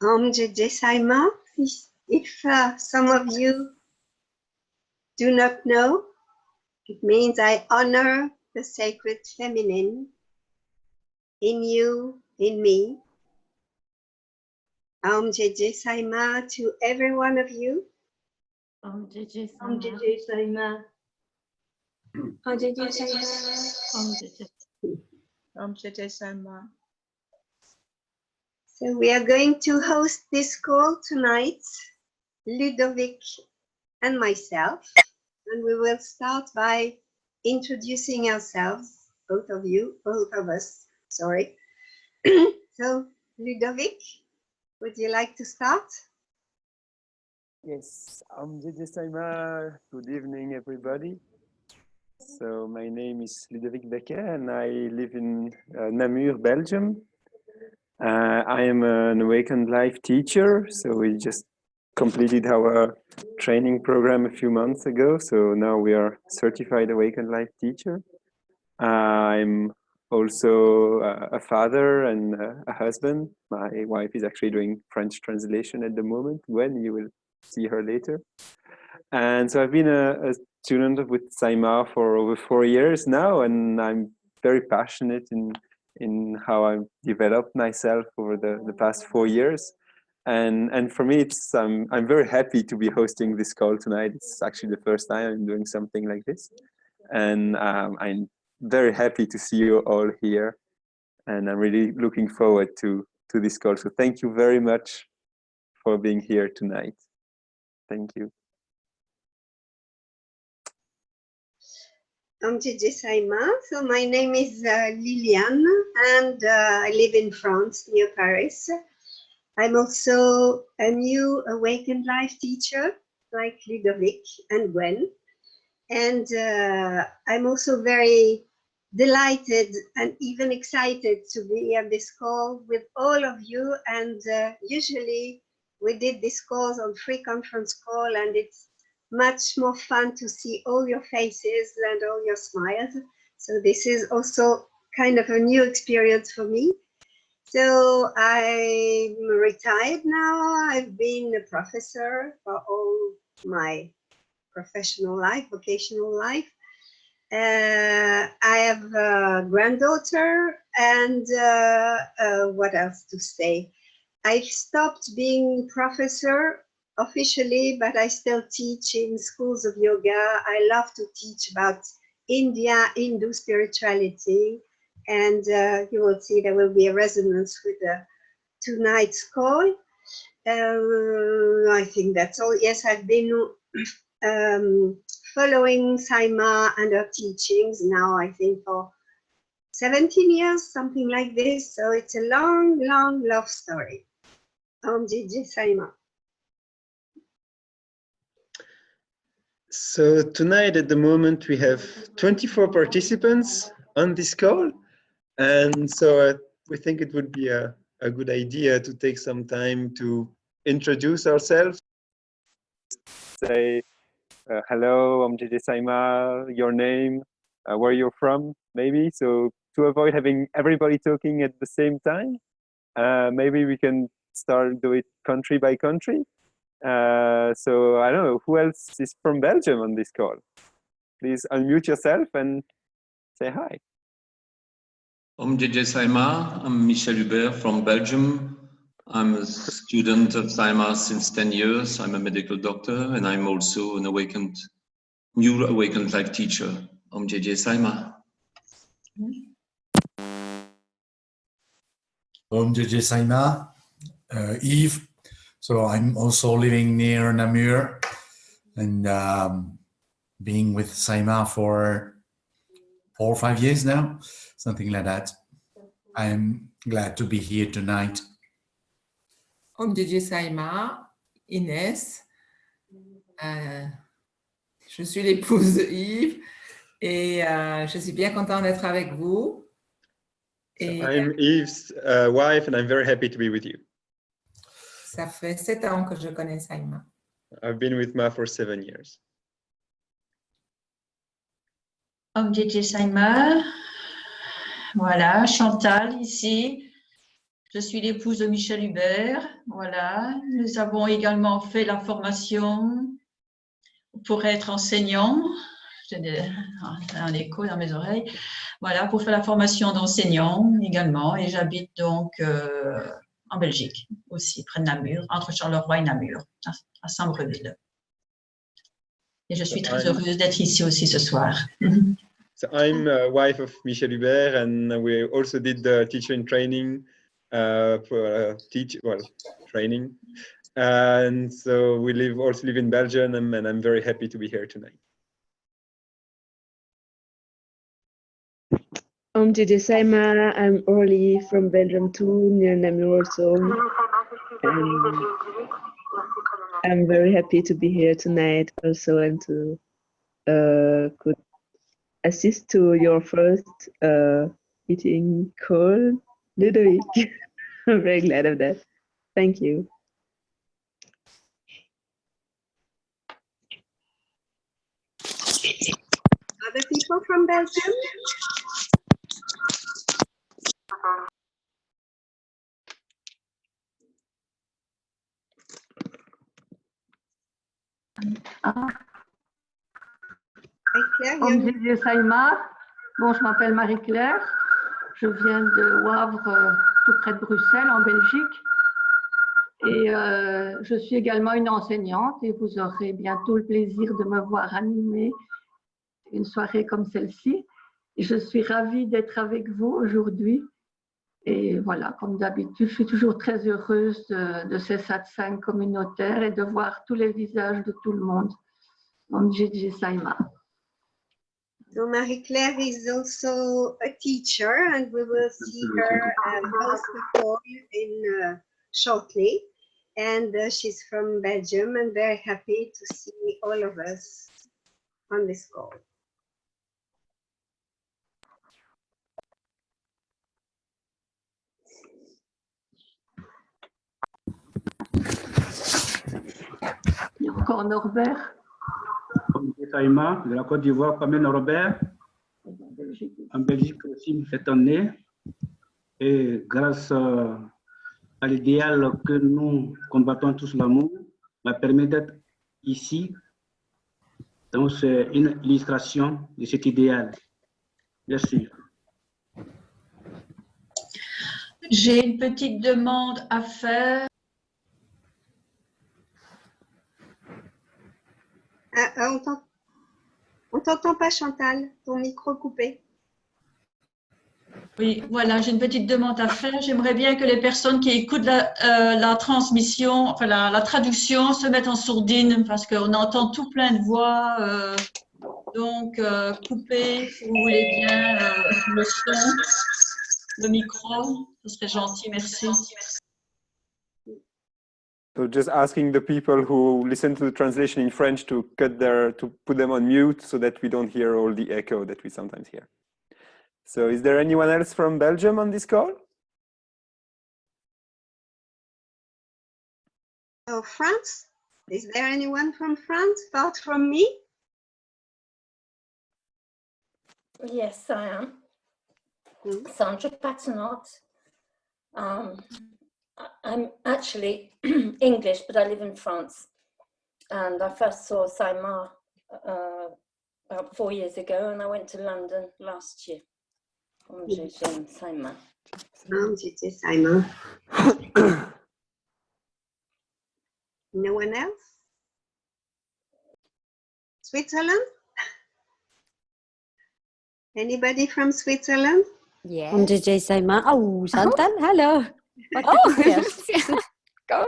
Jeje Saima. If some of you do not know, it means I honor the sacred feminine in you, in me. Jeje Saima to every one of you. Jeje Saima. Jeje Saima. Jeje Saima. So we are going to host this call tonight, Ludovic and myself, and we will start by introducing ourselves, both of us, sorry. So, Ludovic, would you like to start? Yes, I'm Jeje Saima. Good evening, everybody. So my name is Ludovic Becker and I live in Namur, Belgium. I am an Awakened Life teacher, so we just completed our training program a few months ago. So now we are certified Awakened Life teacher. I'm also a father and a husband. My wife is actually doing French translation at the moment, when you will see her later. And so I've been a student with Saima for over 4 years now, and I'm very passionate in how I've developed myself over the past 4 years. And for me, it's I'm very happy to be hosting this call tonight. It's actually the first time I'm doing something like this. And I'm very happy to see you all here. And I'm really looking forward to this call. So thank you very much for being here tonight. Thank you. Jeje Saima. So my name is Liliane, and I live in France, near Paris. I'm also a new Awakened Life teacher, like Ludovic and Gwen. And I'm also very delighted and even excited to be on this call with all of you. And usually we did these calls on free conference call, and it's much more fun to see all your faces and all your smiles. So this is also kind of a new experience for me. So I'm retired now. I've been a professor for all my professional life, vocational life. I have a granddaughter, and what else to say? I've stopped being professor officially, but I still teach in schools of yoga. I love to teach about India, Hindu spirituality, and you will see there will be a resonance with tonight's call. I think that's all. Yes, I've been following Saima and her teachings now, I think, for 17 years, something like this. So it's a long, long love story. Jeje Saima. So tonight, at the moment, we have 24 participants on this call. And so we think it would be a good idea to take some time to introduce ourselves. Say, hello, I'm Jeje Saima, your name, where you're from, maybe. So to avoid having everybody talking at the same time, maybe we can do it country by country. So I don't know, who else is from Belgium on this call? Please unmute yourself and say hi. I'm Jeje Saima. I'm Michel Hubert from Belgium. I'm a student of Saima since 10 years. I'm a medical doctor, and I'm also an new awakened life teacher. I'm Jeje Saima. I'm Jeje Saima, Yves. So I'm also living near Namur and being with Saima for 4 or 5 years now, something like that. I'm glad to be here tonight. I'm Jeje Saima, Inès. Je suis l'épouse de Yves et je suis bien contente d'être avec vous. Et I'm Yves' wife, and I'm very happy to be with you. Ça fait 7 ans que je connais Saima. I've been with Ma for 7 years. I'm Jeje Saima. Voilà, Chantal ici. Je suis l'épouse de Michel Hubert. Voilà. Nous avons également fait la formation pour être enseignant. J'ai un écho dans mes oreilles. Voilà, pour faire la formation d'enseignant également. Et j'habite donc en Belgique aussi, près de Namur, entre Charleroi et Namur, à Sambreville. Et je suis très heureuse d'être ici aussi ce soir. So I'm wife of Michel Hubert, and we also did the teacher in training for training. And so we also live in Belgium, and I'm very happy to be here tonight. I'm JJ Saima. I'm Orly from Belgium too, near Namur also. And I'm very happy to be here tonight also, and to could assist to your first meeting call, Ludovic. I'm very glad of that. Thank you. Other people from Belgium? Comme disait Saïma, bon, je m'appelle Marie-Claire, je viens de Wavre, tout près de Bruxelles, en Belgique. Et je suis également une enseignante et vous aurez bientôt le plaisir de me voir animer une soirée comme celle-ci. Et je suis ravie d'être avec vous aujourd'hui. Et voilà, comme d'habitude, je suis toujours très heureuse de ces Satsang communautaires et de voir tous les visages de tout le monde. Comme JJ Saïma. So Marie-Claire is also a teacher, and we will see her host the call in shortly. And she's from Belgium, and very happy to see all of us on this call. Il y a encore Norbert. Saïma, de la Côte d'Ivoire, comme Norbert, en Belgique aussi cette année. Et grâce à l'idéal que nous combattons tous, l'amour, m'a permis d'être ici. Donc c'est une illustration de cet idéal. Merci. J'ai une petite demande à faire. On t'entend pas, Chantal, ton micro coupé. Oui, voilà, j'ai une petite demande à faire. J'aimerais bien que les personnes qui écoutent la transmission, enfin la traduction, se mettent en sourdine parce qu'on entend tout plein de voix. Donc, coupez, si vous voulez bien, le son, le micro. Ce serait gentil, merci. So just asking the people who listen to the translation in French to put them on mute so that we don't hear all the echo that we sometimes hear. So is there anyone else from Belgium on this call? Oh, France? Is there anyone from France apart from me? Yes, I am. Sandra Paternotte. I'm actually English, but I live in France. And I first saw Saïma about 4 years ago, and I went to London last year. Saïma. Saïma. No one else? Switzerland? Anybody from Switzerland? Yeah. I'm JJ Saïma. Oh, Chantal, hello. Yes. Go.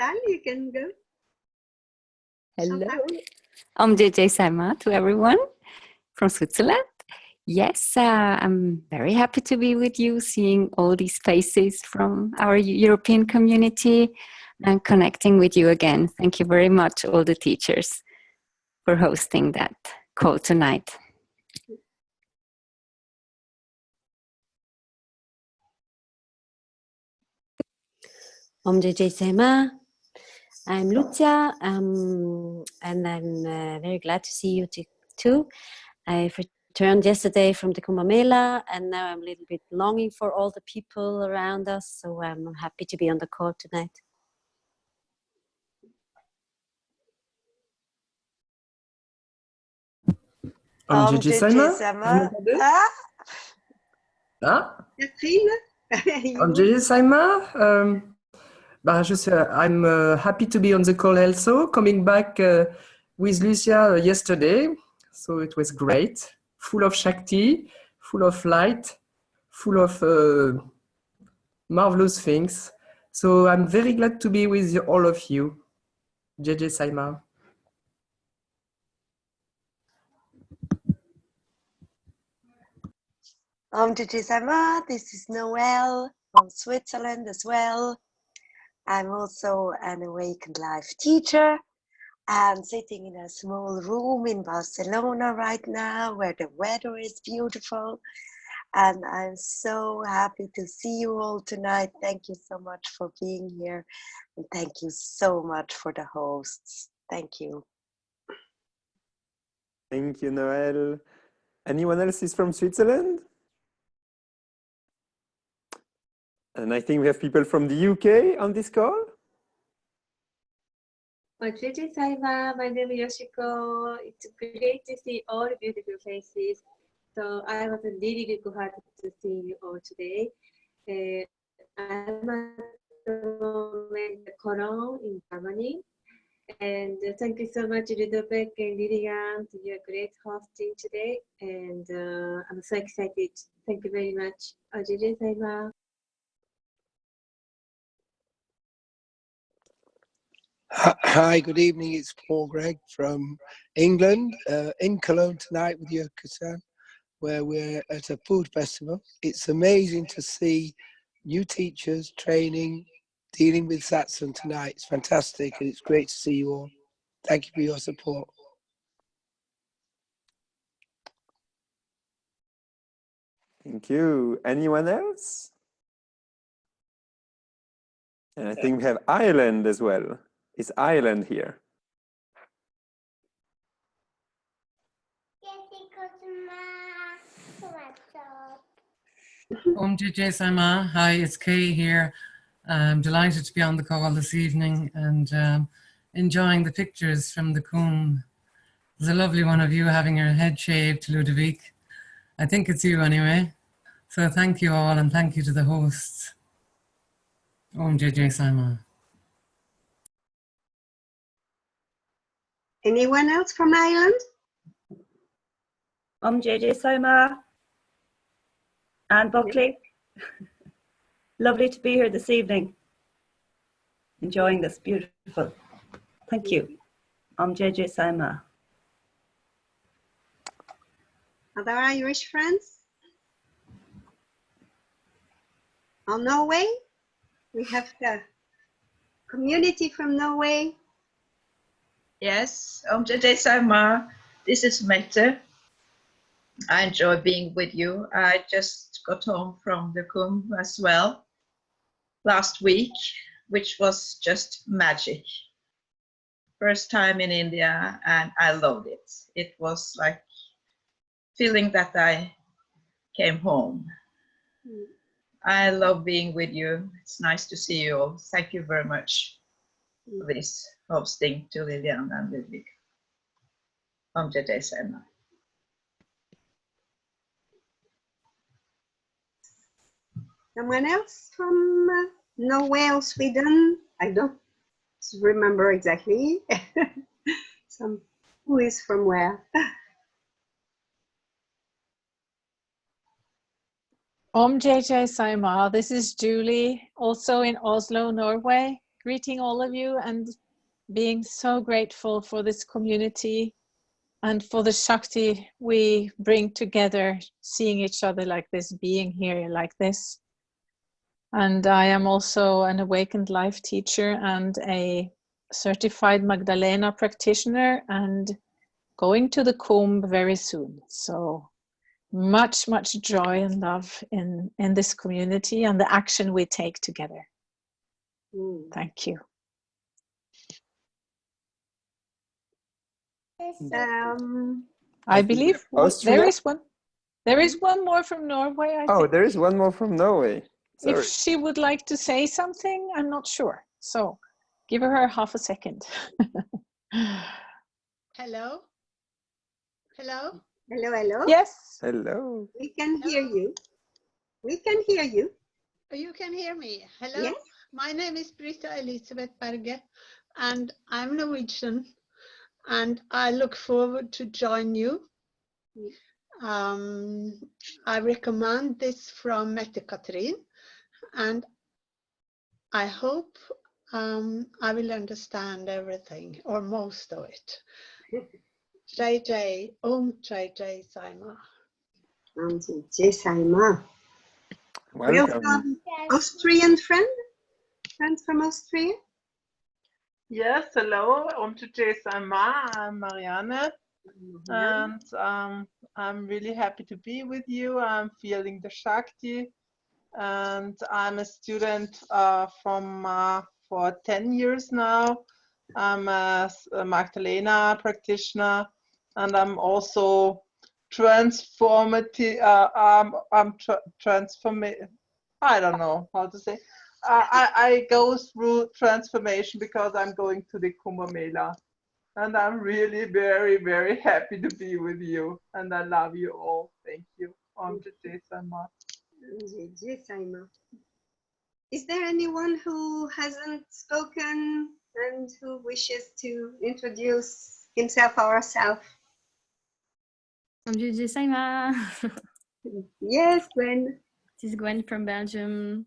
Chantal, you can go. Hello. Chantal. I'm JJ Saïma to everyone from Switzerland. Yes, I'm very happy to be with you, seeing all these faces from our European community and connecting with you again. Thank you very much, all the teachers, for hosting that call tonight. I'm JJ Saïma. I'm Lucia, and I'm very glad to see you too. For returned yesterday from the Kumbh Mela, and now I'm a little bit longing for all the people around us. So I'm happy to be on the call tonight. JJ Sama. JJ Sama. I'm happy to be on the call also, coming back with Lucia yesterday. So it was great, full of Shakti, full of light, full of marvelous things. So I'm very glad to be with all of you. JJ Sama. JJ Sama. This is Noelle from Switzerland as well. I'm also an awakened life teacher and sitting in a small room in Barcelona right now where the weather is beautiful. And I'm so happy to see you all tonight. Thank you so much for being here. And thank you so much for the hosts. Thank you. Thank you, Noelle. Anyone else is from Switzerland? And I think we have people from the UK on this call. JJ Sama, my name is Yoshiko. It's great to see all beautiful faces. So I was really glad to see you all today. I'm at the moment in Cologne in Germany. And thank you so much, Ludovic and Liliane, for your great hosting today. And I'm so excited. Thank you very much. JJ Sama. Hi, good evening. It's Paul Gregg from England, in Cologne tonight with Yoko-san, where we're at a food festival. It's amazing to see new teachers training, dealing with Satsang tonight. It's fantastic, and it's great to see you all. Thank you for your support. Thank you. Anyone else? And I think we have Ireland as well. Is Ireland here? JJ Sama. Hi, it's Kay here. I'm delighted to be on the call this evening and enjoying the pictures from the Kumbh. There's a lovely one of you having your head shaved, Ludovic. I think it's you anyway. So thank you all, and thank you to the hosts. JJ Sama. Anyone else from Ireland? JJ Sama. Anne Buckley. Lovely to be here this evening. Enjoying this, beautiful. Thank you. JJ Sama. Other Irish friends? Norway? We have the community from Norway. Yes, JJ Sama. This is Mette. I enjoy being with you. I just got home from the Kumbh as well last week, which was just magic. First time in India, and I loved it. It was like feeling that I came home. I love being with you. It's nice to see you all. Thank you very much for this hosting to Liliane and Ludivic. JJ Sama. Someone else from Norway or Sweden? I don't remember exactly. Who is from where? JJ Sama. This is Julie, also in Oslo, Norway. Greeting all of you and being so grateful for this community and for the Shakti we bring together, seeing each other like this, being here like this. And I am also an awakened life teacher and a certified Magdalena practitioner and going to the Kumbh very soon. So much, much joy and love in this community and the action we take together. Thank you. I believe there is one. There is one more from Norway, I Oh, think. there is one more from Norway. Sorry. If she would like to say something, I'm not sure. So give her half a second. Hello? Hello? Hello, hello. Yes. Hello. We can hear you. We can hear you. You can hear me. Hello? Yes. My name is Britta Elisabeth Berge, and I'm Norwegian, and I look forward to join you. I recommend this from Mette Katrin, and I hope I will understand everything or most of it. JJ, JJ Saima. JJ Saima. Welcome. Austrian friends from Austria. Yes, hello, JJ Saima. I'm Marianne, and I'm really happy to be with you. I'm feeling the Shakti, and I'm a student for 10 years now. I'm a Magdalena practitioner, and I'm also transformative. I don't know how to say. I go through transformation because I'm going to the Kumbh Mela, and I'm really very, very happy to be with you, and I love you all. Thank you. JJ Saima. JJ Saima. Is there anyone who hasn't spoken and who wishes to introduce himself or herself? JJ Saima. Yes, Gwen. This is Gwen from Belgium.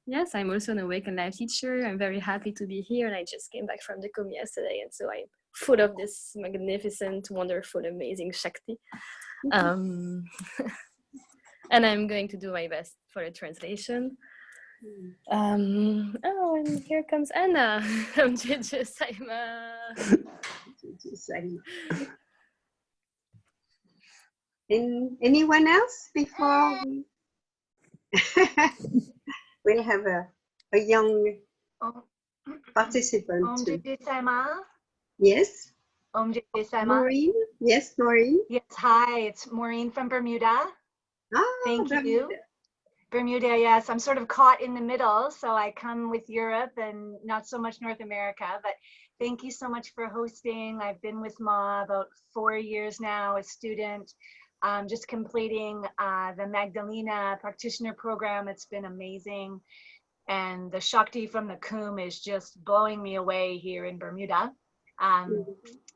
Yes, I'm also an Awakened Life teacher. I'm very happy to be here, and I just came back from the Kumbh yesterday, and so I'm full of this magnificent, wonderful, amazing Shakti. And I'm going to do my best for a translation. Oh, and here comes Anna from JJ Saima. Anyone else before we we'll have a young participant. JJ Saima. Yes. JJ Saima. Maureen. Yes, Maureen. Yes, hi, it's Maureen from Bermuda. Thank you. Bermuda, yes. I'm sort of caught in the middle, so I come with Europe and not so much North America, but thank you so much for hosting. I've been with Ma about 4 years now, a student. Just completing the Magdalena practitioner program. It's been amazing. And the Shakti from the Kumbh is just blowing me away here in Bermuda. And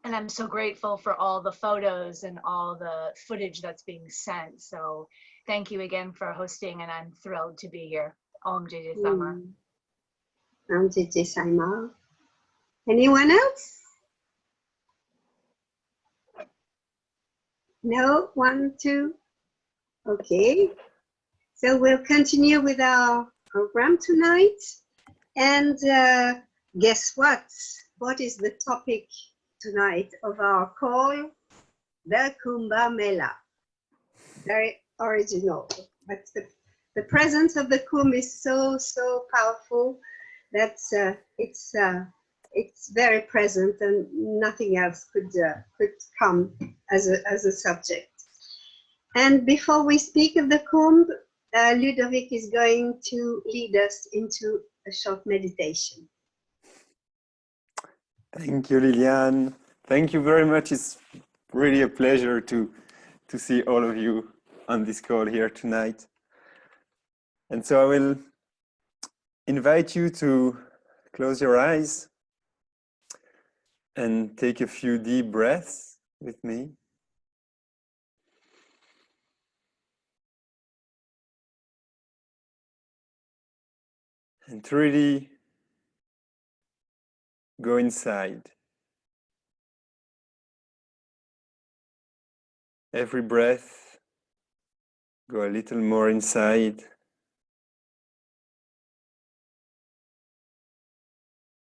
I'm so grateful for all the photos and all the footage that's being sent. So thank you again for hosting, and I'm thrilled to be here. JJ Saima. JJ Saima. Anyone else? No, 1, 2. Okay. So we'll continue with our program tonight. And guess what? What is the topic tonight of our call? The Kumbh Mela. Very original. But the presence of the Kumbh is so powerful that it's very present, and nothing else could come as a subject. And before we speak of the Kumbh, Ludovic is going to lead us into a short meditation. Thank you, Liliane. Thank you very much. It's really a pleasure to see all of you on this call here tonight. And so I will invite you to close your eyes and take a few deep breaths with me. And to really go inside. Every breath, go a little more inside.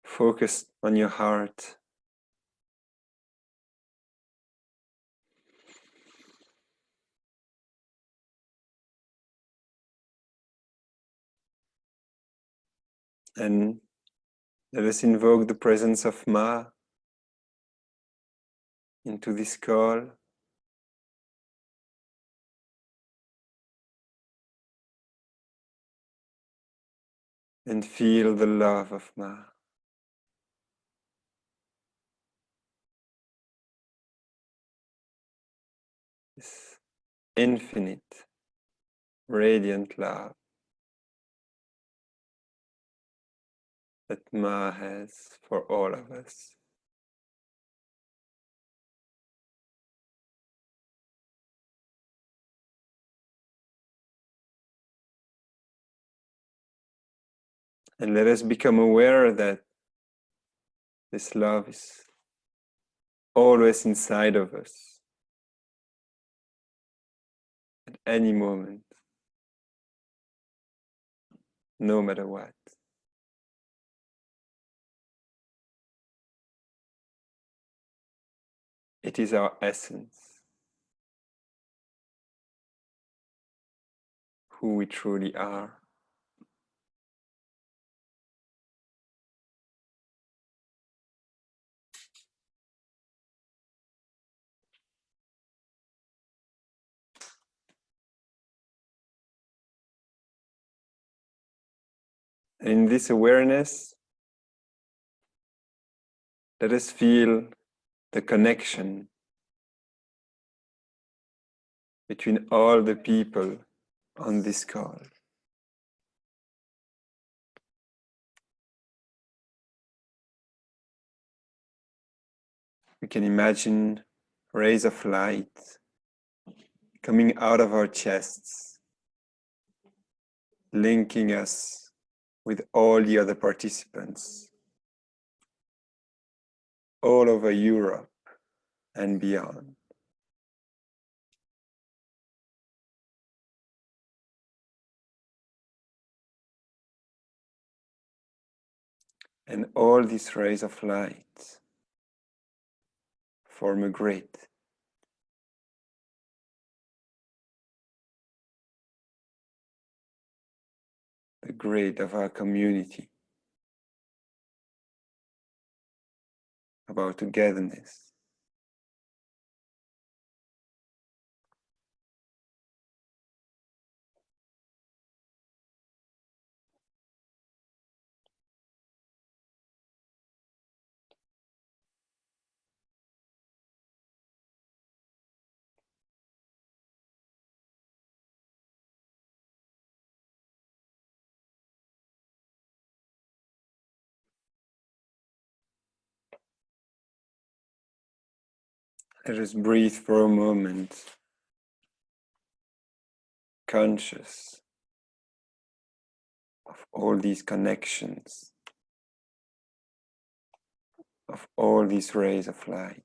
Focus on your heart. And let us invoke the presence of Ma into this call. and feel the love of Ma. This infinite, radiant love that Ma has for all of us. And let us become aware that this love is always inside of us at any moment, no matter what. It is our essence, who we truly are. And in this awareness, let us feel the connection between all the people on this call. We can imagine rays of light coming out of our chests, linking us with all the other participants all over Europe and beyond. And all these rays of light form a grid. The grid of our community, of our togetherness. Let us breathe for a moment, conscious of all these connections, of all these rays of light.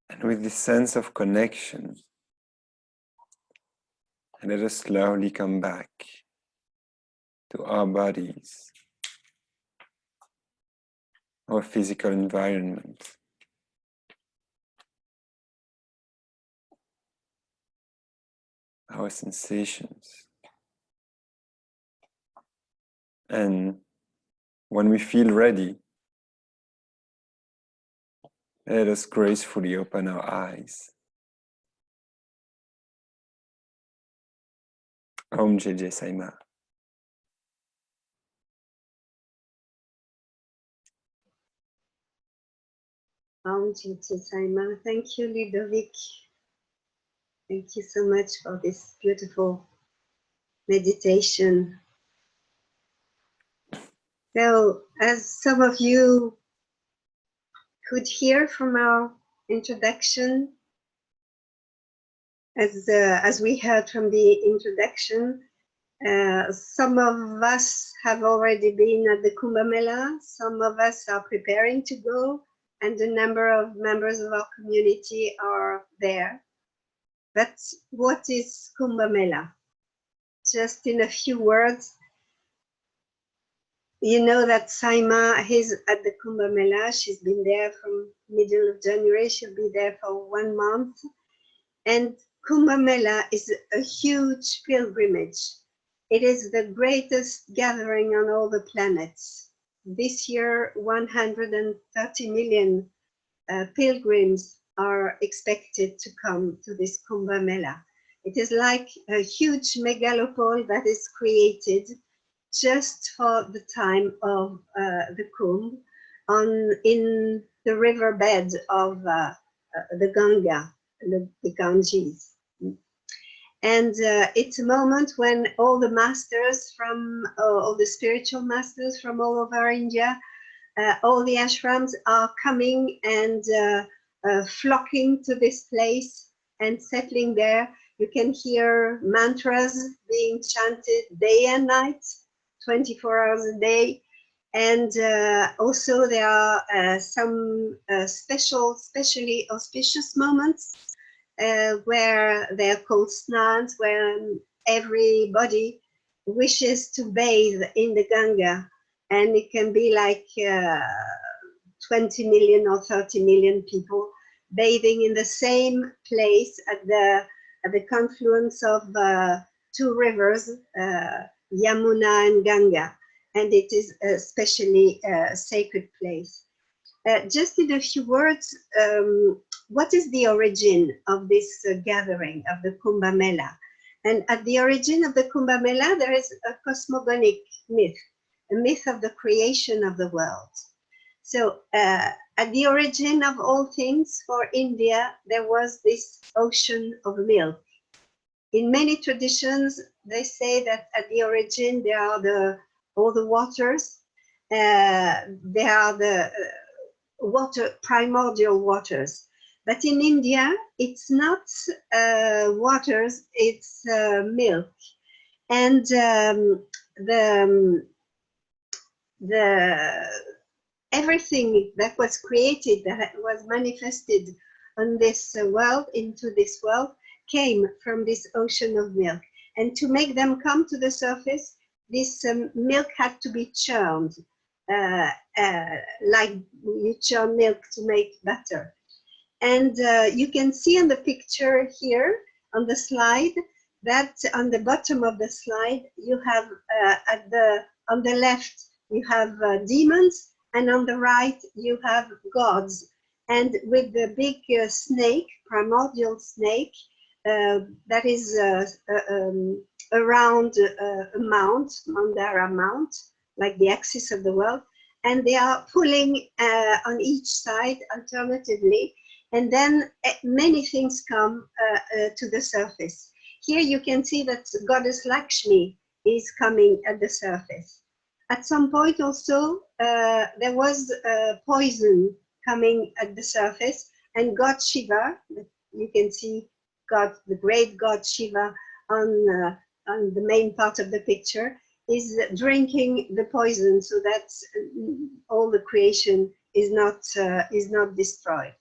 And with this sense of connection, let us slowly come back to our bodies, our physical environment. Our sensations. And when we feel ready, let us gracefully open our eyes. Om JJ Saima. Om Jitsu Saima. Thank you, Ludovic. Thank you so much for this beautiful meditation. So, as some of you could hear from our introduction, as we heard from the introduction, some of us have already been at the Kumbh Mela, some of us are preparing to go, and a number of members of our community are there. But what is Kumbh Mela? Just in a few words, You know that Saima is at the Kumbh Mela. She's been there from middle of January. She'll be there for 1 month. And Kumbh Mela is a huge pilgrimage. It is the greatest gathering on all the planets. This year, 130 million pilgrims are expected to come to this Kumbh Mela. It is like a huge megalopole that is created just for the time of the Kumbh in the riverbed of the Ganga, the Ganges. And it's a moment when all the masters from, all the spiritual masters from all over India, all the ashrams are coming and flocking to this place and settling there. You can hear mantras being chanted day and night, 24 hours a day. And also there are some especially auspicious moments where there are called snans, where everybody wishes to bathe in the Ganga. And it can be like 20 million or 30 million people bathing in the same place at the confluence of 2 rivers, Yamuna and Ganga. And it is especially a sacred place. Just in a few words, what is the origin of this gathering of the Kumbh Mela? And at the origin of the Kumbh Mela, there is a cosmogonic myth, a myth of the creation of the world. So at the origin of all things for India, there was this ocean of milk. In many traditions, they say that at the origin, there are all the waters. They are the primordial waters. But in India, it's not waters, it's milk. And everything that was created, that was manifested on this world, into this world, came from this ocean of milk. And to make them come to the surface, this milk had to be churned, like you churn milk to make butter. And you can see on the picture here on the slide that on the bottom of the slide, you have on the left, you have demons, and on the right, you have gods. And with the big snake, primordial snake, that is around a mount, Mandara Mount, like the axis of the world, and they are pulling on each side alternatively, and then many things come to the surface. Here you can see that Goddess Lakshmi is coming at the surface. At some point also, there was poison coming at the surface, and God Shiva, you can see God, the great God Shiva on the main part of the picture, is drinking the poison so that all the creation is not destroyed.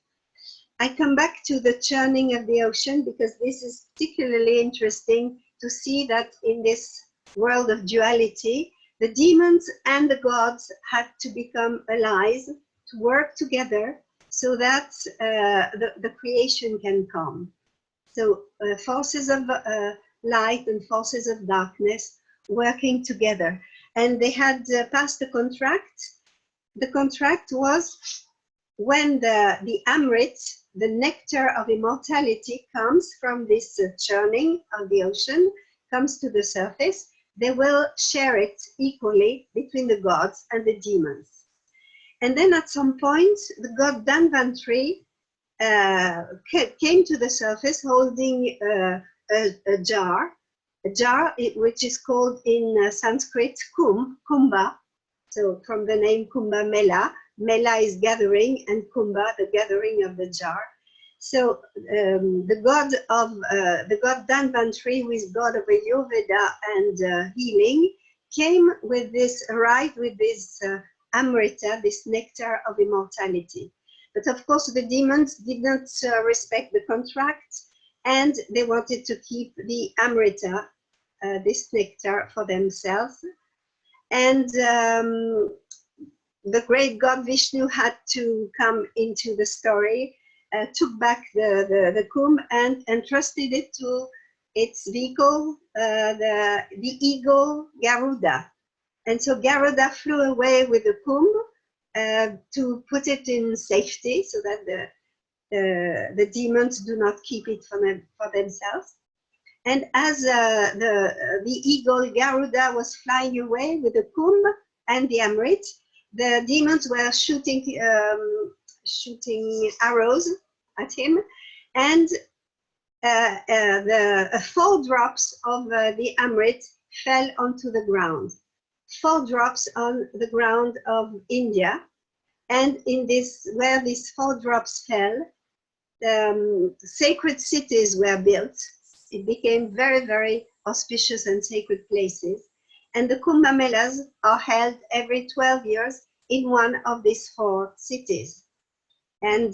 I come back to the churning of the ocean because this is particularly interesting to see that in this world of duality, the demons and the gods had to become allies, to work together so that the creation can come. So forces of light and forces of darkness working together. And they had passed a contract. The contract was when the Amrit, the nectar of immortality, comes from this churning of the ocean, comes to the surface, they will share it equally between the gods and the demons. And then at some point, the god Dhanvantri came to the surface holding a jar which is called in Sanskrit Kumbha. So from the name Kumbh Mela, Mela is gathering, and Kumbha, the gathering of the jar. So the god Dhanvantri, who is god of Ayurveda and healing, came with this, arrived with this Amrita, this nectar of immortality. But of course, the demons did not respect the contract, and they wanted to keep the Amrita, this nectar, for themselves. And the great god Vishnu had to come into the story, took back the kumbh and entrusted it to its vehicle, the eagle Garuda. And so Garuda flew away with the kumbh to put it in safety so that the demons do not keep it for themselves. And as the eagle Garuda was flying away with the kumbh and the Amrit, the demons were shooting arrows at him, and 4 drops of the Amrit fell onto the ground. 4 drops on the ground of India, and in this, where these 4 drops fell, sacred cities were built. It became very, very auspicious and sacred places. And the Kumbh Melas are held every 12 years in one of these 4 cities. And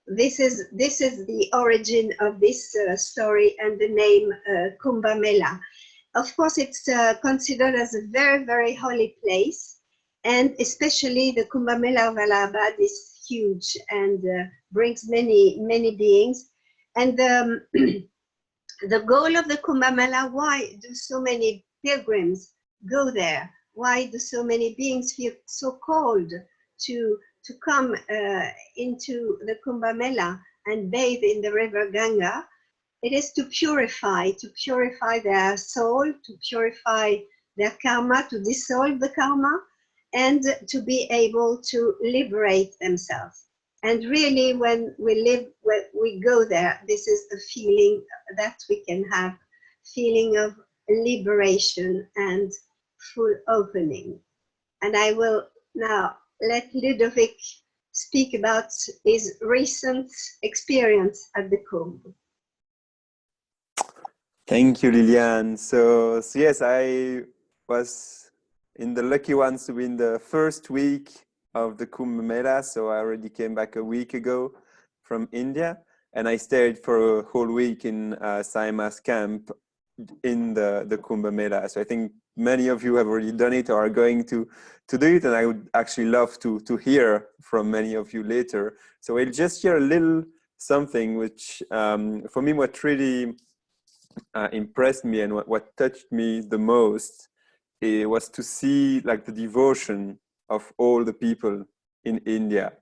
this is the origin of this story and the name Kumbh Mela. Of course, it's considered as a very, very holy place. And especially the Kumbh Mela of Allahabad is huge and brings many, many beings. And the goal of the Kumbh Mela, why do so many pilgrims go there? Why do so many beings feel so called to come into the Kumbh Mela and bathe in the river Ganga? It is to purify their soul, to purify their karma, to dissolve the karma, and to be able to liberate themselves. And really, when we go there, this is a feeling that we can have, feeling of liberation and full opening. And I will now let Ludovic speak about his recent experience at the Kumbh. Thank you, Liliane. So yes, I was in the lucky ones to be in the first week of the Kumbh Mela. So I already came back a week ago from India, and I stayed for a whole week in Saima's camp in the Kumbh Mela. So I think many of you have already done it or are going to do it, and I would actually love to hear from many of you later. So we'll just share a little something which for me what really impressed me and what touched me the most, it was to see like the devotion of all the people in India.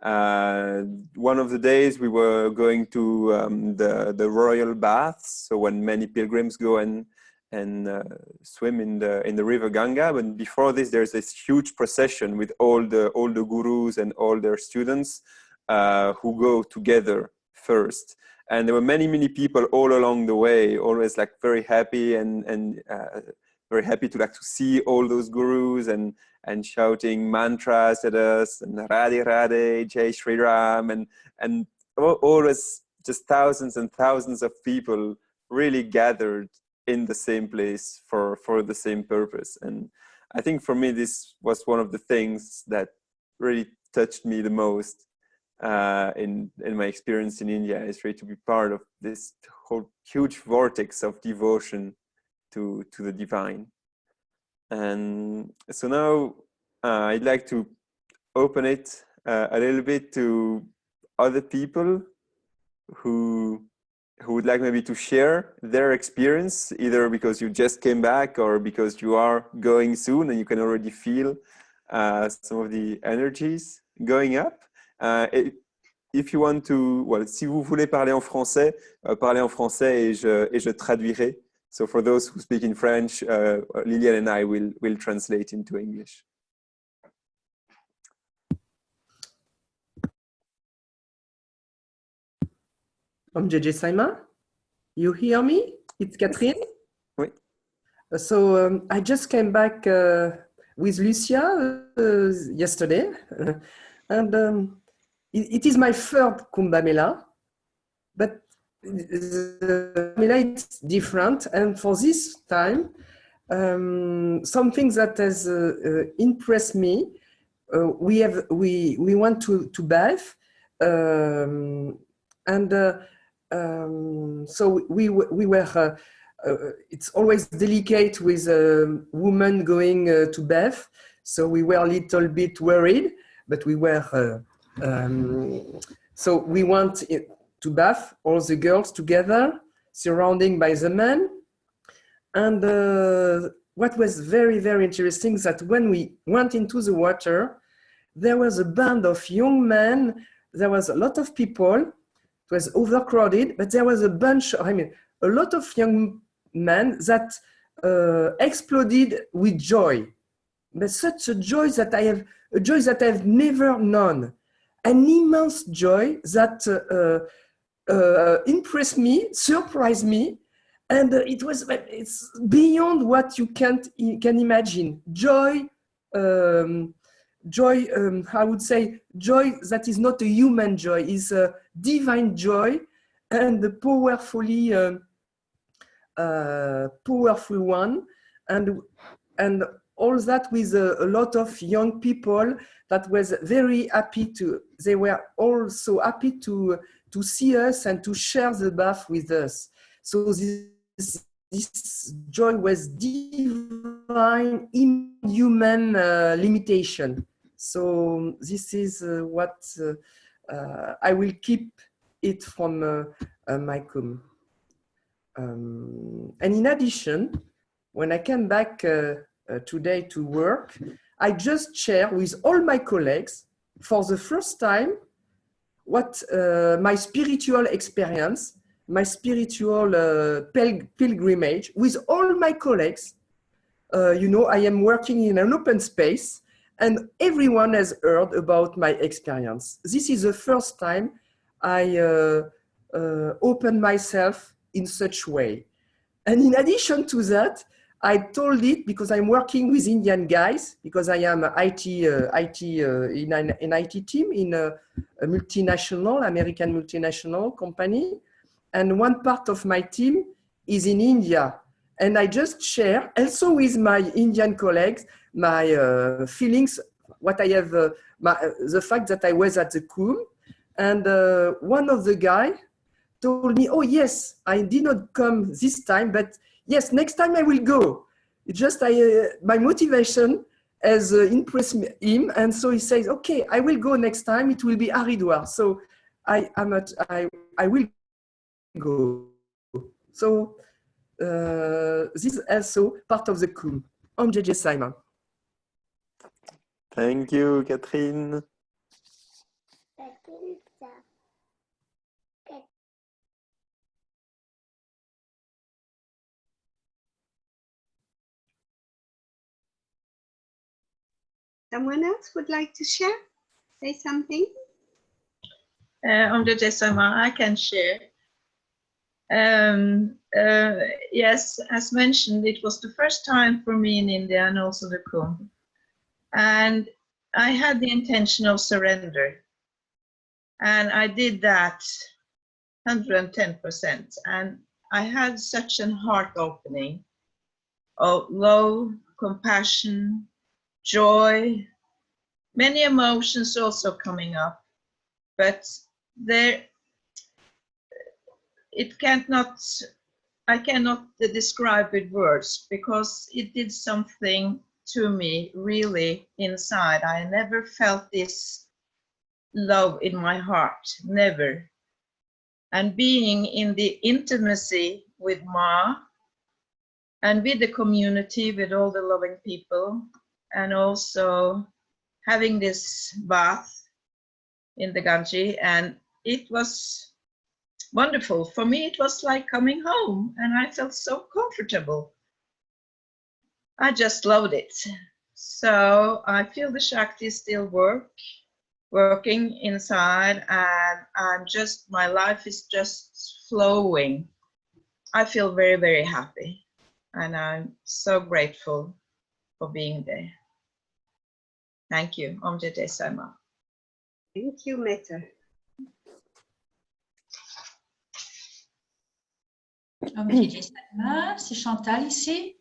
One of the days we were going to the royal baths, so when many pilgrims go and swim in the river Ganga. But before this, there's this huge procession with all the gurus and all their students who go together first. And there were many people all along the way, always like very happy and very happy to see all those gurus and shouting mantras at us and Radhe Radhe, Jai Shri Ram, and always just thousands and thousands of people really gathered in the same place for the same purpose. And I think for me this was one of the things that really touched me the most in my experience in India, is really to be part of this whole huge vortex of devotion to the divine. And so now I'd like to open it a little bit to other people who would like maybe to share their experience, either because you just came back or because you are going soon and you can already feel some of the energies going up. If you want to, well, si vous voulez parler en français, parlez en français et je traduirai. So for those who speak in French, Liliane and I will translate into English. I'm JJ Saima. You hear me? It's Catherine. Oui. So I just came back with Lucia yesterday, and it is my third Kumbh Mela, but the Mela is different. And for this time, something that has impressed me. We want to bathe, and so we were it's always delicate with a woman going to bath. So we were a little bit worried, but we were, so we went to bath, all the girls together, surrounded by the men. And what was very, very interesting is that when we went into the water, there was a band of young men. There was a lot of people. It was overcrowded, but there was a bunch, I mean, a lot of young men that exploded with joy. But such a joy that I have never known. An immense joy that impressed me, surprised me, and it's beyond what you can imagine. Joy, I would say, joy that is not a human joy, is a divine joy, and a powerful one, and all that with a lot of young people that was very happy they were all so happy to see us and to share the bath with us. So this joy was divine, inhuman limitation. So this is what I will keep it from my cum. And in addition, when I came back today to work, I just share with all my colleagues for the first time what my spiritual experience, my spiritual pilgrimage with all my colleagues. You know, I am working in an open space and everyone has heard about my experience. This is the first time I open myself in such way. And in addition to that, I told it because I'm working with Indian guys, because I am in an IT team in a multinational, American multinational company. And one part of my team is in India. And I just share also with my Indian colleagues, my feelings, what I have, the fact that I was at the cum. And one of the guys told me, oh yes, I did not come this time, but yes, next time I will go. It's just my motivation has impressed him, and so he says, okay, I will go next time. It will be Haridwar, so I will go. So this is also part of the cum. Om JJ Simon. Thank you, Catherine. Someone else would like to share? Say something? On the Desama, I can share. Yes, as mentioned, it was the first time for me in India and also the Kumbh. And I had the intention of surrender. And I did that 110%. And I had such a heart opening of love, compassion, joy, many emotions also coming up, but I cannot describe with words because it did something to me really inside. I never felt this love in my heart, never. And being in the intimacy with Ma and with the community, with all the loving people, and also having this bath in the Ganges, and it was wonderful. For me, it was like coming home, and I felt so comfortable. I just loved it. So I feel the Shakti still working inside, and my life is just flowing. I feel very, very happy, and I'm so grateful for being there. Thank you. Om Jai Sama. Thank you, Meta. Om Jai Sama, c'est Chantal ici.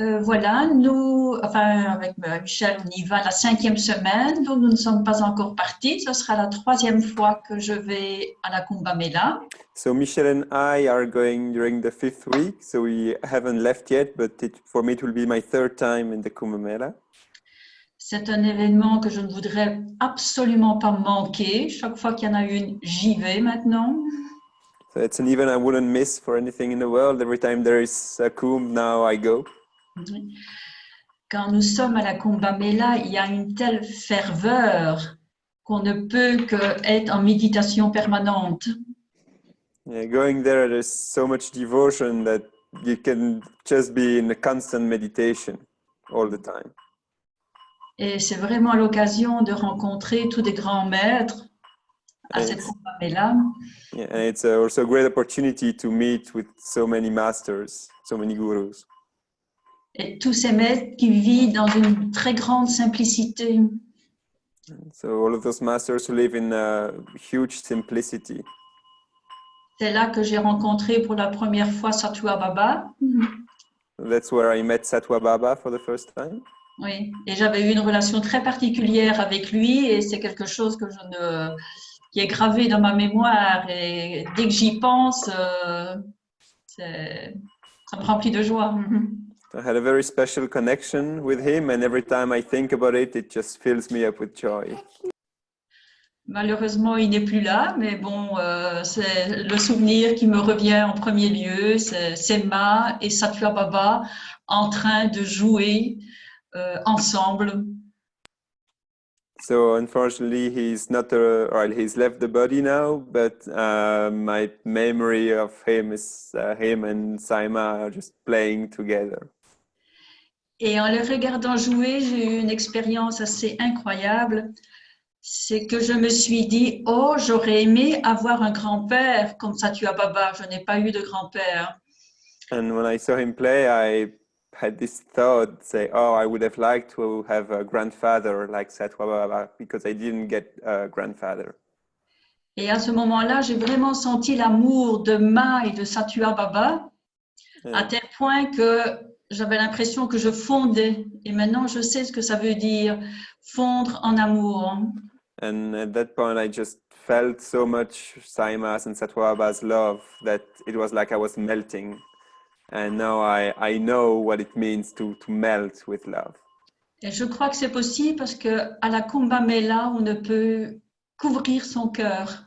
Voilà, nous, enfin avec Michel, on y va la 5e semaine, donc nous ne sommes pas encore partis. Ce sera la 3e fois que je vais à la Kumbh Mela. So Michel and I are going during the 5th week, so we haven't left yet, but for me it will be my 3rd time in the Kumbh Mela. C'est un événement que je ne voudrais absolument pas manquer. Chaque fois qu'il y en a une, j'y vais maintenant. So it's an event I wouldn't miss for anything in the world. Every time there is a Kumbh, now I go. Quand nous sommes à la Kumbh Mela, il y a une telle ferveur qu'on ne peut qu'être en méditation permanente. Yeah, going there, there's so much devotion that you can just be in a constant meditation all the time. Et c'est vraiment l'occasion de rencontrer tous des grands maîtres à cette Kumbh Mela. Yeah, and it's also a great opportunity to meet with so many masters, so many gurus. Et tous ces maîtres qui vivent dans une très grande simplicité. So all of those masters who live in a huge simplicity. C'est là que j'ai rencontré pour la première fois Satua Baba. That's where I met Satua Baba for the first time. Oui, et j'avais eu une relation très particulière avec lui et c'est quelque chose que qui est gravé dans ma mémoire et dès que j'y pense, ça me remplit de joie. I had a very special connection with him, and every time I think about it, it just fills me up with joy. Malheureusement, il n'est plus là, mais bon, c'est le souvenir qui me revient en premier lieu, c'est Ma et Satua Baba en train de jouer ensemble. So unfortunately, he's not, he's left the body now, but my memory of him is him and Saima are just playing together. Et en les regardant jouer, j'ai eu une expérience assez incroyable. C'est que je me suis dit, oh, j'aurais aimé avoir un grand-père comme Satua Baba. Je n'ai pas eu de grand-père. And when I saw him play, I had this thought, say, oh, I would have liked to have a grandfather like Satua Baba because I didn't get a grandfather. Et à ce moment-là, j'ai vraiment senti l'amour de Ma et de Satua Baba à tel point que j'avais l'impression que je fondais. Et maintenant, je sais ce que ça veut dire, fondre en amour. And at that point, I just felt so much Saima's and Satua Baba's love that it was like I was melting. And now I know what it means to melt with love. Et je crois que c'est possible parce que à la Kumbh Mela, on ne peut qu'ouvrir son cœur.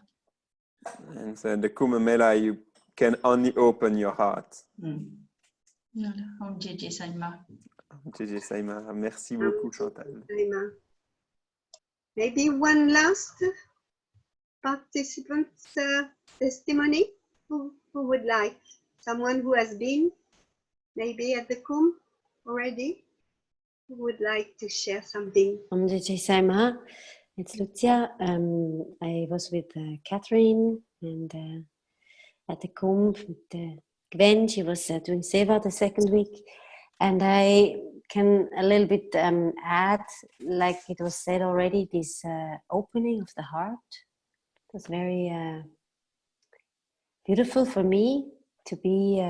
And so at the Kumbh Mela, you can only open your heart. Voilà, Om Jeje Saima. Jeje Saima, merci beaucoup, Chantal. Maybe one last participant testimony who would like, someone who has been maybe at the Kumbh already, who would like to share something. Om Jeje Saima, it's Lucia. I was with Catherine and at the Kumbh with Gwen. She was doing Seva the 2nd week, and I can a little bit add, like it was said already, this opening of the heart. It was very beautiful for me to be,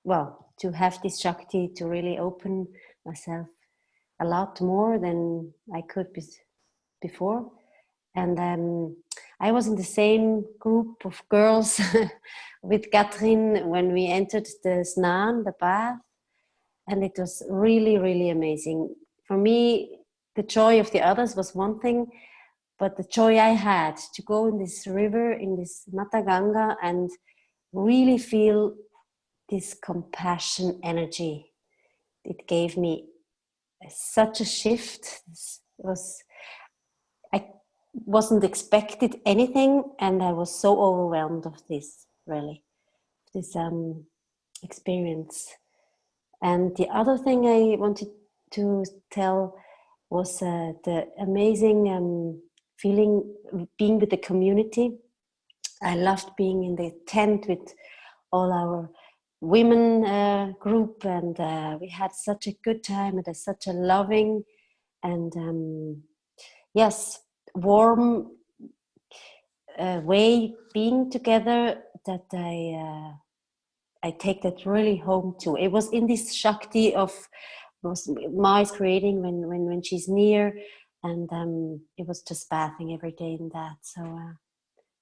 to have this Shakti to really open myself a lot more than I could before. And I was in the same group of girls with Catherine when we entered the Snan, the bath. And it was really, really amazing. For me, the joy of the others was one thing, but the joy I had to go in this river, in this Mata Ganga, and really feel this compassion energy. It gave me such a shift. I wasn't expected anything, and I was so overwhelmed of this, really, this experience. And the other thing I wanted to tell was the amazing feeling being with the community. I loved being in the tent with all our women group, and we had such a good time and such a loving and warm way being together that I I take that really home too. It was in this Shakti of was Mai's creating when she's near, and it was just bathing every day in that. So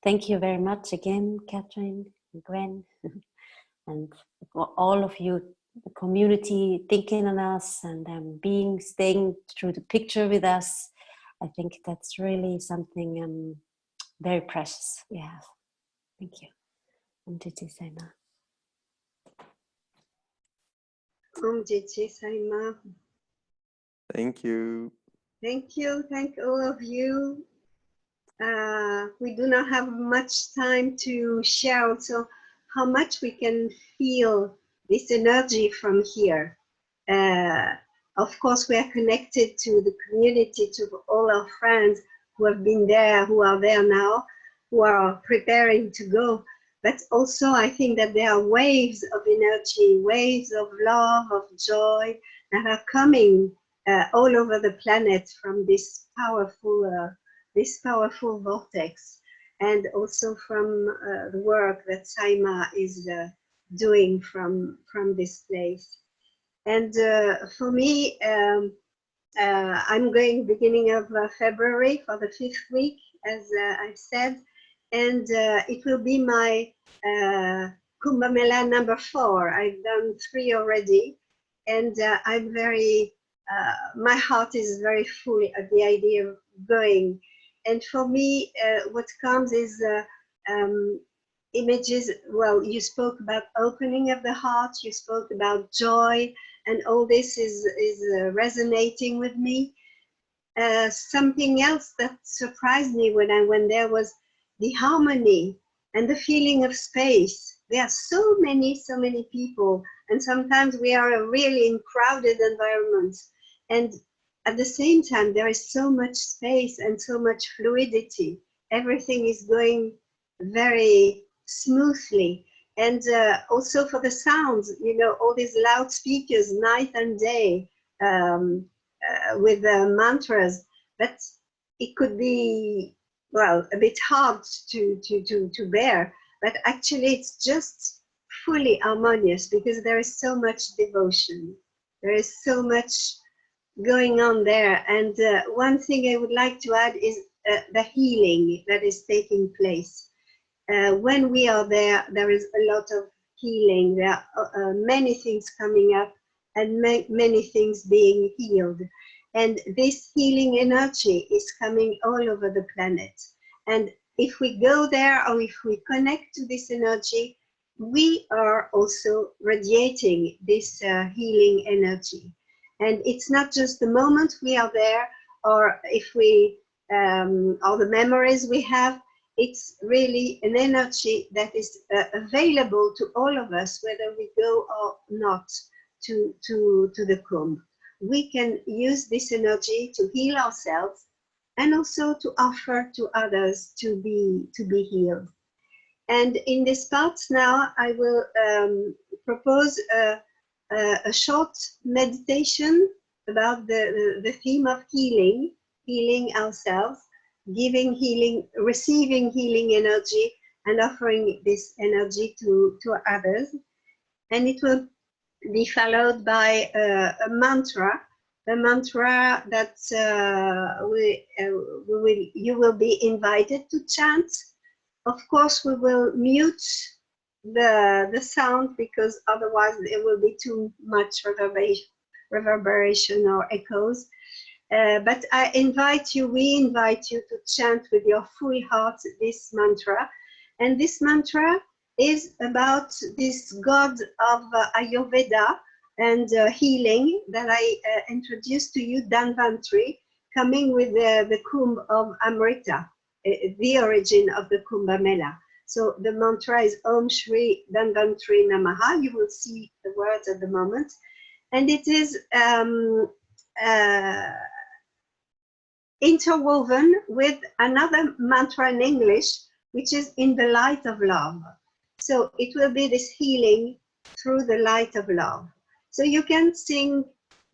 thank you very much again, Catherine and Gwen, and all of you, the community, thinking on us and staying through the picture with us. I think that's really something very precious we have. Thank you. Om Jai Sai Ma. Om Jai Sai Ma. Thank you. Thank you. Thank all of you. We do not have much time to share also how much we can feel this energy from here. Of course, we are connected to the community, to all our friends who have been there, who are there now, who are preparing to go. But also, I think that there are waves of energy, waves of love, of joy that are coming all over the planet from this powerful vortex, and also from the work that Saima is doing from this place. And for me, I'm going beginning of February for the 5th week, as I've said, and it will be my Kumbh Mela number 4. I've done 3 already, and I'm very, my heart is very full at the idea of going. And for me, what comes is images. Well, you spoke about opening of the heart, you spoke about joy, and all this is resonating with me. Something else that surprised me when I went there was the harmony and the feeling of space. There are so many people, and sometimes we are really in crowded environments, and at the same time there is so much space and so much fluidity. Everything is going very smoothly. And also for the sounds, you know, all these loudspeakers night and day with mantras, but it could be, well, a bit hard to bear, but actually it's just fully harmonious because there is so much devotion. There is so much going on there. And one thing I would like to add is the healing that is taking place. When we are there, there is a lot of healing. There are many things coming up and many things being healed. And this healing energy is coming all over the planet. And if we go there or if we connect to this energy, we are also radiating this healing energy. And it's not just the moment we are there, or if we, or the memories we have. It's really an energy that is available to all of us, whether we go or not to the Kumbh. We can use this energy to heal ourselves and also to offer to others to be healed. And in this part now, I will propose a short meditation about the theme of healing, healing ourselves, giving healing, receiving healing energy, and offering this energy to others. And it will be followed by a mantra that you will be invited to chant. Of course, we will mute the sound because otherwise there will be too much reverberation or echoes. But I invite you, we invite you to chant with your full heart this mantra. And this mantra is about this god of Ayurveda and healing that I introduced to you, Dhanvantri, coming with the Kumbh of Amrita, the origin of the Kumbh Mela. So the mantra is Om Shri Dhanvantri Namaha. You will see the words at the moment. And it is interwoven with another mantra in English, which is in the light of love. So it will be this healing through the light of love. So you can sing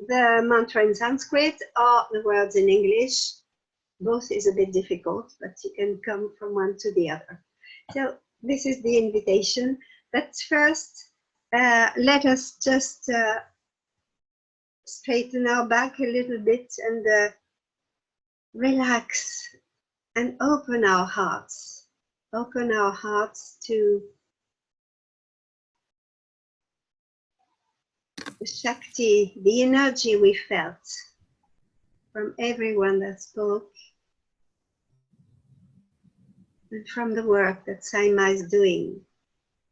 the mantra in Sanskrit or the words in English. Both is a bit difficult, but you can come from one to the other. So this is the invitation. But first, let us just straighten our back a little bit and relax and open our hearts. Open our hearts to the Shakti, the energy we felt from everyone that spoke and from the work that Saima is doing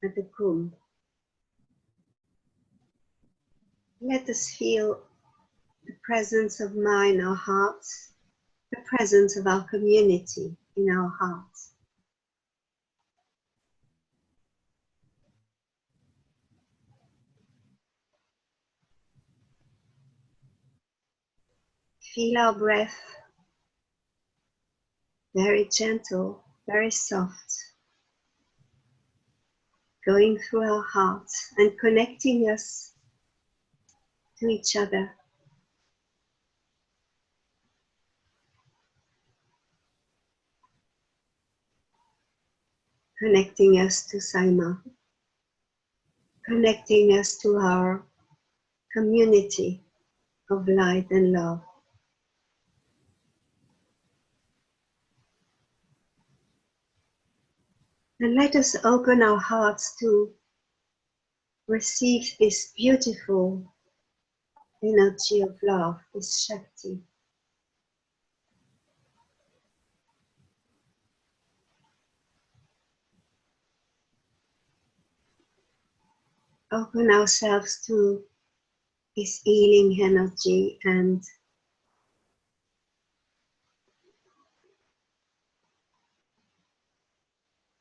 at the Kumbh. Let us feel the presence of Ma in our hearts, the presence of our community in our hearts. Feel our breath, very gentle, very soft, going through our hearts and connecting us to each other. Connecting us to Saima, connecting us to our community of light and love. And let us open our hearts to receive this beautiful energy of love, this Shakti. Open ourselves to this healing energy and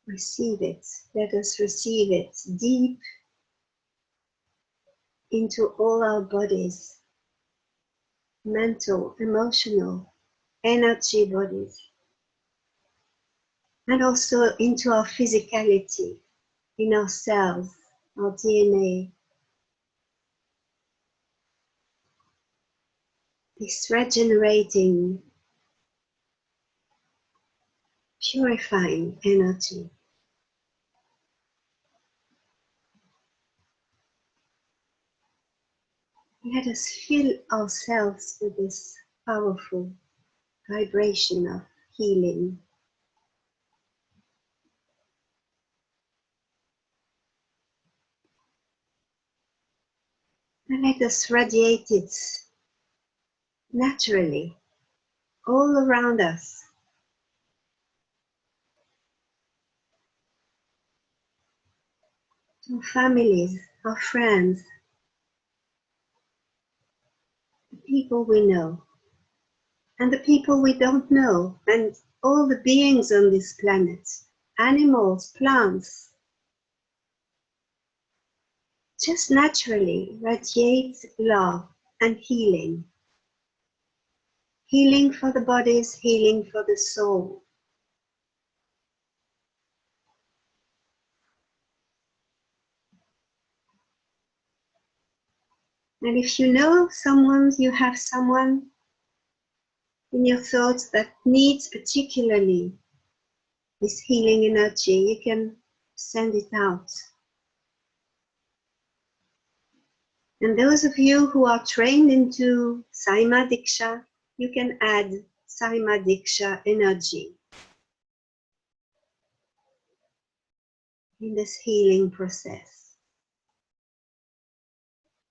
receive it. Let us receive it deep into all our bodies, mental, emotional, energy bodies, and also into our physicality, in our cells, our DNA. This regenerating, purifying energy. Let us fill ourselves with this powerful vibration of healing. And let us radiate it naturally all around us. Our families, our friends, the people we know, and the people we don't know, and all the beings on this planet, animals, plants. Just naturally radiate love and healing. Healing for the bodies, healing for the soul. And if you know someone, you have someone in your thoughts that needs particularly this healing energy, you can send it out. And those of you who are trained into Saima Diksha, you can add Saima Diksha energy in this healing process.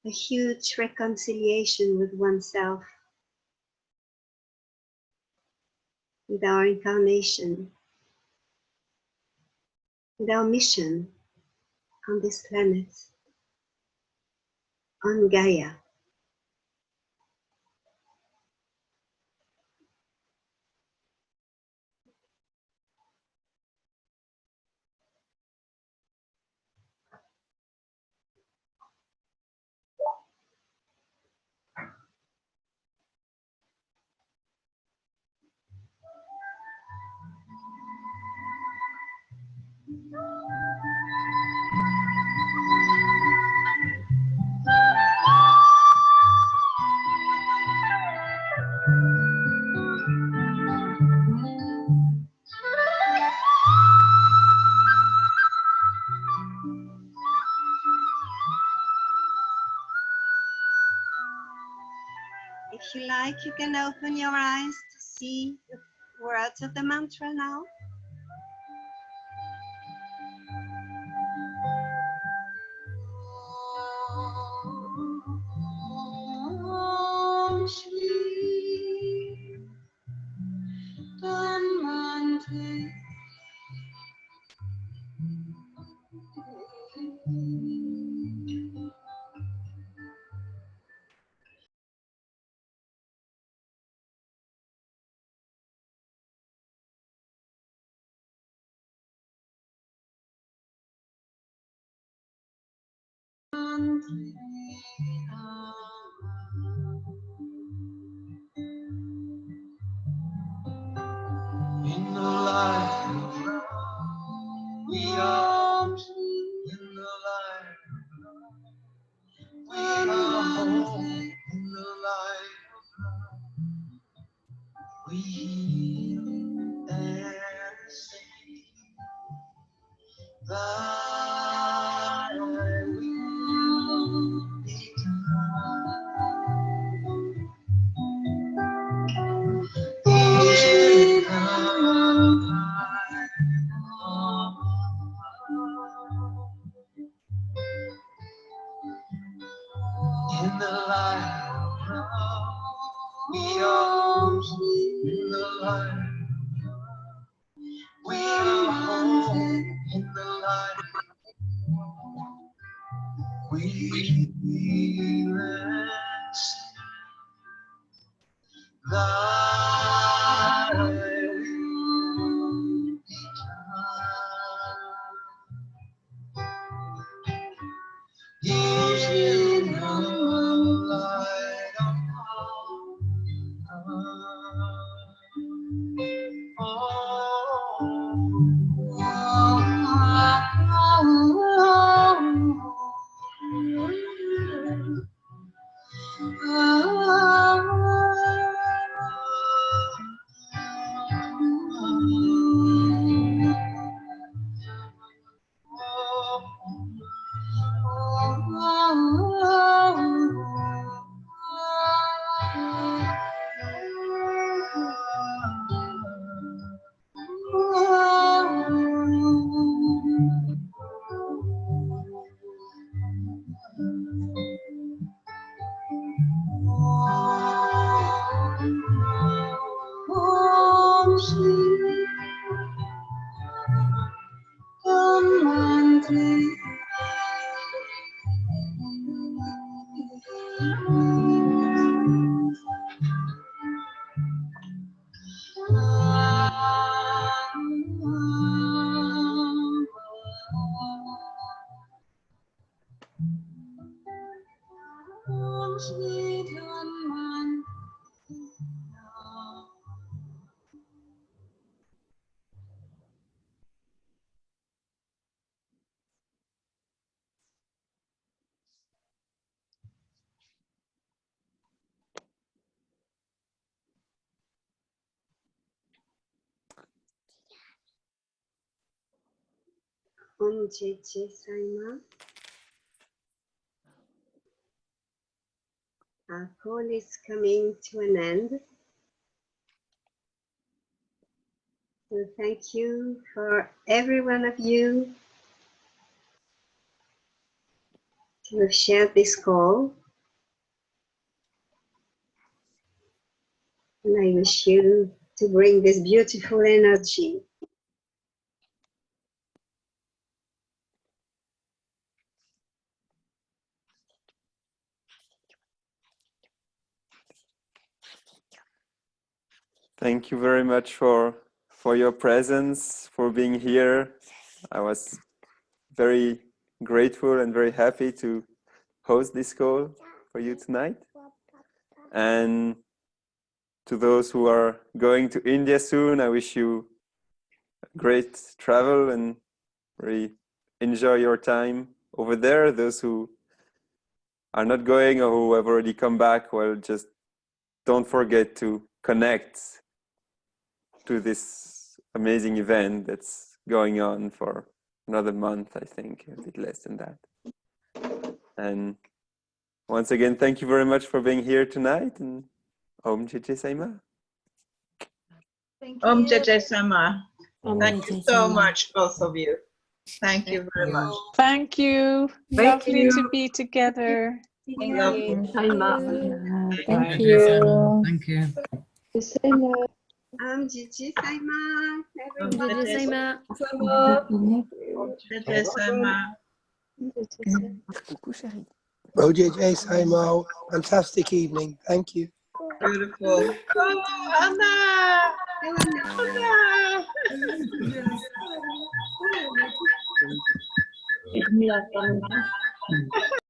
A huge reconciliation with oneself, with our incarnation, with our mission on this planet, on Gaia. if you can open your eyes to see the words of the mantra now. In the light, we are in the light. We are home in the light. We heal and sing. Thy will be in the light, we are in the light. We are home in the light. We feel and sing. Thy will be done. Is in the light of Om Jeje Saima. Our call is coming to an end. So thank you for every one of you who have shared this call. And I wish you to bring this beautiful energy Thank you very much for your presence, for being here. I was very grateful and very happy to host this call for you tonight. And to those who are going to India soon, I wish you great travel and really enjoy your time over there. Those who are not going or who have already come back, well, just don't forget to connect to this amazing event that's going on for another month, I think, a bit less than that. And once again, thank you very much for being here tonight, and Om Jeje Saima. Thank Om you. Jeje Sama. Thank you so much, both of you. Thank you very much. Thank you. Thank Lovely you. to be together. Lovely. Thank Thank you. Thank you. Jeje Saima. Om Everyone. Jeje Sama. Om Jeje Sama. OJJ Saimo, fantastic evening. Thank you. Beautiful. Oh, Anna! Anna!